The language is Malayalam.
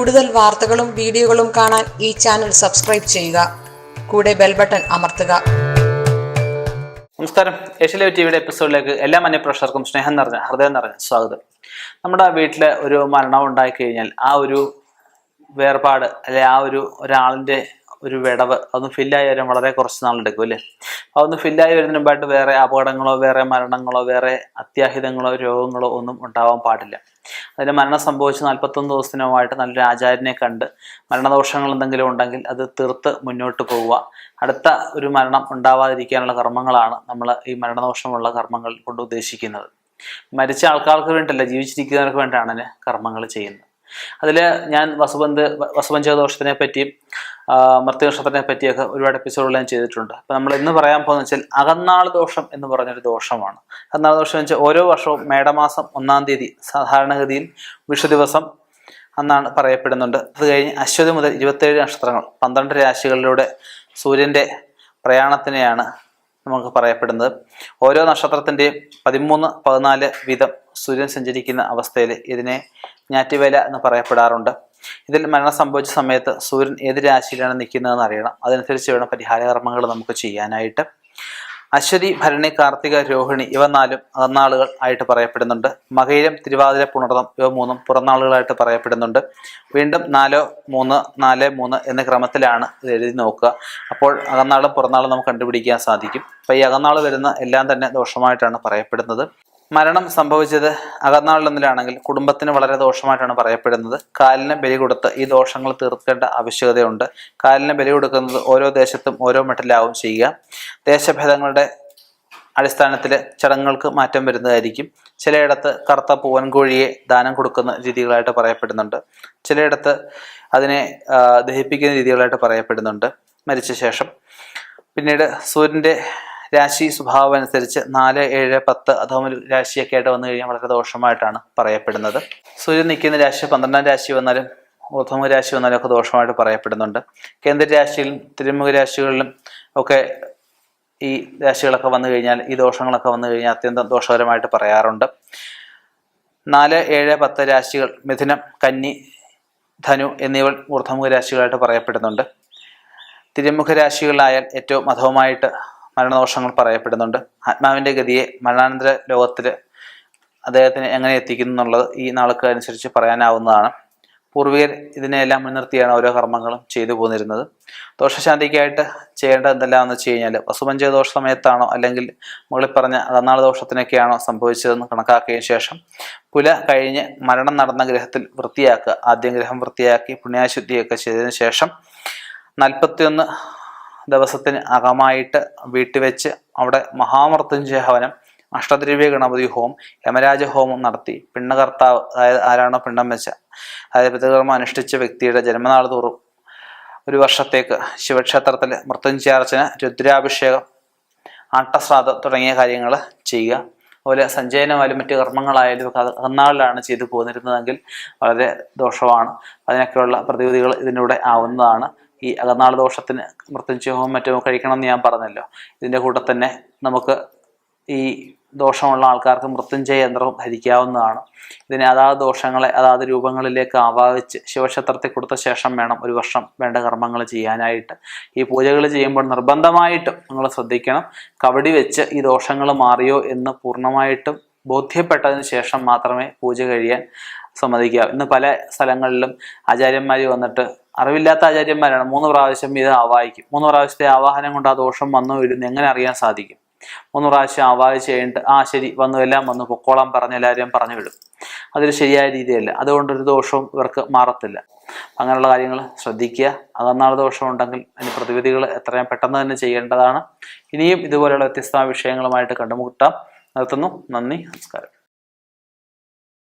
കൂടുതൽ വാർത്തകളും വീഡിയോകളും കാണാൻ ഈ ചാനൽ സബ്സ്ക്രൈബ് ചെയ്യുക. കൂടെ ബെൽ ബട്ടൺ അമർത്തുക. നമസ്കാരം. ഏഷ്യ ലൈവ് ടിവിയുടെ എപ്പിസോഡിലേക്ക് എല്ലാ മാന്യപ്രേക്ഷകർക്കും ഹൃദയം നിറഞ്ഞ സ്വാഗതം. നമ്മുടെ വീട്ടിൽ ഒരു മരണം ഉണ്ടായി കഴിഞ്ഞാൽ ആ ഒരു വേർപാട് അല്ലെ ആ ഒരാളിൻ്റെ ഒരു വിടവ് അതൊന്ന് ഫില്ലായി വരാൻ വളരെ കുറച്ച് നാളെടുക്കും അല്ലേ. അതൊന്ന് ഫില്ലായി വരുന്നതിന് മുമ്പായിട്ട് വേറെ അപകടങ്ങളോ വേറെ മരണങ്ങളോ വേറെ അത്യാഹിതങ്ങളോ രോഗങ്ങളോ ഒന്നും ഉണ്ടാവാൻ പാടില്ല. അതിന് മരണം സംഭവിച്ച് 41 ദിവസത്തിനുമായിട്ട് നല്ലൊരു ആചാര്യനെ കണ്ട് മരണദോഷങ്ങൾ എന്തെങ്കിലും ഉണ്ടെങ്കിൽ അത് തീർത്ത് മുന്നോട്ട് പോവുക. അടുത്ത ഒരു മരണം ഉണ്ടാവാതിരിക്കാനുള്ള കർമ്മങ്ങളാണ് നമ്മൾ ഈ മരണദോഷമുള്ള കർമ്മങ്ങൾ കൊണ്ട് ഉദ്ദേശിക്കുന്നത്. മരിച്ച ആൾക്കാർക്ക് വേണ്ടിയല്ല, ജീവിച്ചിരിക്കുന്നവർക്ക് വേണ്ടിയാണ് കർമ്മങ്ങൾ ചെയ്യുന്നത്. അതിൽ ഞാൻ വസുപഞ്ചക ദോഷത്തിനെ പറ്റിയും മൃത്യുനക്ഷത്രത്തിനെ പറ്റിയൊക്കെ ഒരുപാട് എപ്പിസോഡുകൾ ഞാൻ ചെയ്തിട്ടുണ്ട്. അപ്പം നമ്മൾ ഇന്ന് പറയാൻ പോകുന്നത് വെച്ചാൽ അകന്നാൾ ദോഷം എന്ന് പറഞ്ഞൊരു ദോഷമാണ്. അകന്നാൾ ദോഷം എന്ന് വെച്ചാൽ ഓരോ വർഷവും മേടമാസം 1-ാം തീയതി സാധാരണഗതിയിൽ വിഷു ദിവസം അന്നാണ് പറയപ്പെടുന്നുണ്ട്. അത് കഴിഞ്ഞ് അശ്വതി മുതൽ 27 നക്ഷത്രങ്ങൾ 12 രാശികളിലൂടെ സൂര്യൻ്റെ പ്രയാണത്തിനെയാണ് നമുക്ക് പറയപ്പെടുന്നത്. ഓരോ നക്ഷത്രത്തിൻ്റെയും 13-14 വീതം സൂര്യൻ സഞ്ചരിക്കുന്ന അവസ്ഥയിൽ ഇതിനെ ഞാറ്റുവേല എന്ന് പറയപ്പെടാറുണ്ട്. ഇതിൽ മരണം സംഭവിച്ച സമയത്ത് സൂര്യൻ ഏത് രാശിയിലാണ് നിൽക്കുന്നതെന്ന് അറിയണം. അതനുസരിച്ച് വേണം പരിഹാര കർമ്മങ്ങൾ നമുക്ക് ചെയ്യാനായിട്ട്. അശ്വതി, ഭരണി, കാർത്തിക, രോഹിണി ഇവ 4 അകന്നാളുകൾ ആയിട്ട് പറയപ്പെടുന്നുണ്ട്. മകയിരം, തിരുവാതിര, പുണർതം ഇവ 3 പുറന്നാളുകളായിട്ട് പറയപ്പെടുന്നുണ്ട്. വീണ്ടും 4, 3, 4, 3 എന്ന ക്രമത്തിലാണ് ഇത് എഴുതി നോക്കുക. അപ്പോൾ അകന്നാളും പുറന്നാളും നമുക്ക് കണ്ടുപിടിക്കാൻ സാധിക്കും. അപ്പോൾ ഈ അകന്നാൾ വരുന്ന എല്ലാം തന്നെ ദോഷമായിട്ടാണ് പറയപ്പെടുന്നത്. മരണം സംഭവിച്ചത് അകന്നാളിലൊന്നിലാണെങ്കിൽ കുടുംബത്തിന് വളരെ ദോഷമായിട്ടാണ് പറയപ്പെടുന്നത്. കാലിന് ബലി കൊടുത്ത് ഈ ദോഷങ്ങൾ തീർക്കേണ്ട ആവശ്യകതയുണ്ട്. കാലിന് ബലി കൊടുക്കുന്നത് ഓരോ ദേശത്തും ഓരോ മട്ടിലാവും ചെയ്യുക. ദേശഭേദങ്ങളുടെ അടിസ്ഥാനത്തിൽ ചടങ്ങുകൾക്ക് മാറ്റം വരുന്നതായിരിക്കും. ചിലയിടത്ത് കറുത്ത പൂവൻകോഴിയെ ദാനം കൊടുക്കുന്ന രീതികളായിട്ട് പറയപ്പെടുന്നുണ്ട്. ചിലയിടത്ത് അതിനെ ദഹിപ്പിക്കുന്ന രീതികളായിട്ട് പറയപ്പെടുന്നുണ്ട് മരിച്ച ശേഷം. പിന്നീട് സൂര്യൻ്റെ രാശി സ്വഭാവം അനുസരിച്ച് 4, 7, 10 അധോമ രാശിയൊക്കെ ആയിട്ട് വന്നു കഴിഞ്ഞാൽ വളരെ ദോഷമായിട്ടാണ് പറയപ്പെടുന്നത്. സൂര്യൻ നിൽക്കുന്ന രാശി 12-ാം രാശി വന്നാലും അധോമ രാശി വന്നാലും ഒക്കെ ദോഷമായിട്ട് പറയപ്പെടുന്നുണ്ട്. കേന്ദ്ര രാശിയിലും തിരുമുഖ രാശികളിലും ഒക്കെ ഈ രാശികളൊക്കെ വന്നു കഴിഞ്ഞാൽ ഈ ദോഷങ്ങളൊക്കെ വന്നു കഴിഞ്ഞാൽ അത്യന്തം ദോഷകരമായിട്ട് പറയാറുണ്ട്. 4, 7, 10 രാശികൾ മിഥുനം, കന്നി, ധനു എന്നിവ ഊർധ്വമുഖ രാശികളായിട്ട് പറയപ്പെടുന്നുണ്ട്. തിരുമുഖ രാശികളിലായാൽ ഏറ്റവും അധോമായിട്ട് മരണദോഷങ്ങൾ പറയപ്പെടുന്നുണ്ട്. ആത്മാവിൻ്റെ ഗതിയെ മരണാനന്തര ലോകത്തിൽ അദ്ദേഹത്തിന് എങ്ങനെ എത്തിക്കുന്നു എന്നുള്ളത് ഈ നാൾക്ക് അനുസരിച്ച് പറയാനാവുന്നതാണ്. പൂർവികർ ഇതിനെല്ലാം മുൻനിർത്തിയാണ് ഓരോ കർമ്മങ്ങളും ചെയ്തു പോന്നിരുന്നത്. ദോഷശാന്തിക്കായിട്ട് ചെയ്യേണ്ടത് എന്തെല്ലാമെന്ന് വെച്ച് കഴിഞ്ഞാൽ വസുപഞ്ചക ദോഷ സമയത്താണോ അല്ലെങ്കിൽ മുകളിൽ പറഞ്ഞ അകന്നാൾ ദോഷത്തിനൊക്കെയാണോ സംഭവിച്ചതെന്ന് കണക്കാക്കിയതിനു ശേഷം പുല കഴിഞ്ഞ് മരണം നടന്ന ഗ്രഹത്തിൽ വൃത്തിയാക്കുക. ആദ്യം ഗ്രഹം വൃത്തിയാക്കി പുണ്യാശുദ്ധിയൊക്കെ ചെയ്തതിനു ശേഷം 41 ദിവസത്തിന് അകമായിട്ട് വീട്ടിൽ വെച്ച് അവിടെ മഹാമൃത്യുഞ്ജയ ഹവനം, അഷ്ടദ്രവ്യ ഗണപതി ഹോമം, യമരാജ ഹോമം നടത്തി പിണ്ടകർത്താവ്, അതായത് ആരാണോ പിണ്ടം വെച്ച, അതായത് പിതൃകർമ്മം അനുഷ്ഠിച്ച വ്യക്തിയുടെ ജന്മനാൾ തോറും ഒരു വർഷത്തേക്ക് ശിവക്ഷേത്രത്തിൽ മൃത്യുഞ്ജയാർച്ചന, രുദ്രാഭിഷേകം, ആട്ടശ്രാദ്ധം തുടങ്ങിയ കാര്യങ്ങൾ ചെയ്യുക. അതുപോലെ സഞ്ചയനമായാലും മറ്റു കർമ്മങ്ങളായാലും അകന്നാളിലാണ് ചെയ്തു പോന്നിരുന്നതെങ്കിൽ വളരെ ദോഷമാണ്. അതിനൊക്കെയുള്ള പ്രതിവിധികൾ ഇതിലൂടെ ആവുന്നതാണ്. ഈ അകന്നാൾ ദോഷത്തിന് മൃത്യുഞ്ജയവും മറ്റും കഴിക്കണം എന്ന് ഞാൻ പറഞ്ഞല്ലോ. ഇതിൻ്റെ കൂടെ തന്നെ നമുക്ക് ഈ ദോഷമുള്ള ആൾക്കാർക്ക് മൃത്യുഞ്ജയ യന്ത്രം ധരിക്കാവുന്നതാണ്. ഇതിനെ അതാത് ദോഷങ്ങളെ അതാത് രൂപങ്ങളിലേക്ക് ആവാഹിച്ച് ശിവക്ഷേത്രത്തിൽ കൊടുത്ത ശേഷം വേണം ഒരു വർഷം വേണ്ട കർമ്മങ്ങൾ ചെയ്യാനായിട്ട്. ഈ പൂജകൾ ചെയ്യുമ്പോൾ നിർബന്ധമായിട്ടും നിങ്ങൾ ശ്രദ്ധിക്കണം. കവടി വെച്ച് ഈ ദോഷങ്ങൾ മാറിയോ എന്ന് പൂർണ്ണമായിട്ടും ബോധ്യപ്പെട്ടതിന് ശേഷം മാത്രമേ പൂജ കഴിയാൻ സമ്മതിക്കുക. ഇന്ന് പല സ്ഥലങ്ങളിലും ആചാര്യന്മാർ വന്നിട്ട്, അറിവില്ലാത്ത ആചാര്യന്മാരാണ്, 3 പ്രാവശ്യം ഇത് ആവാഹിക്കും. 3 പ്രാവശ്യത്തെ ആവാഹനം കൊണ്ട് ആ ദോഷം വന്നു വരുന്നു എങ്ങനെ അറിയാൻ സാധിക്കും? 3 പ്രാവശ്യം ആവാഹിച്ച് കഴിഞ്ഞിട്ട് ശരി വന്നു, എല്ലാം വന്നു, പൊക്കോളം പറഞ്ഞ് എല്ലാവരെയും പറഞ്ഞു വിടും. അതൊരു ശരിയായ രീതിയല്ല. അതുകൊണ്ടൊരു ദോഷവും ഇവർക്ക് മാറത്തില്ല. അങ്ങനെയുള്ള കാര്യങ്ങൾ ശ്രദ്ധിക്കുക. അകന്നാൾ ദോഷം ഉണ്ടെങ്കിൽ അതിന് പ്രതിവിധികൾ എത്രയും പെട്ടെന്ന് തന്നെ ചെയ്യേണ്ടതാണ്. ഇനിയും ഇതുപോലെയുള്ള വ്യത്യസ്തമായ വിഷയങ്ങളുമായിട്ട് കണ്ടുമുട്ടാം. നിർത്തുന്നു. നന്ദി, നമസ്കാരം.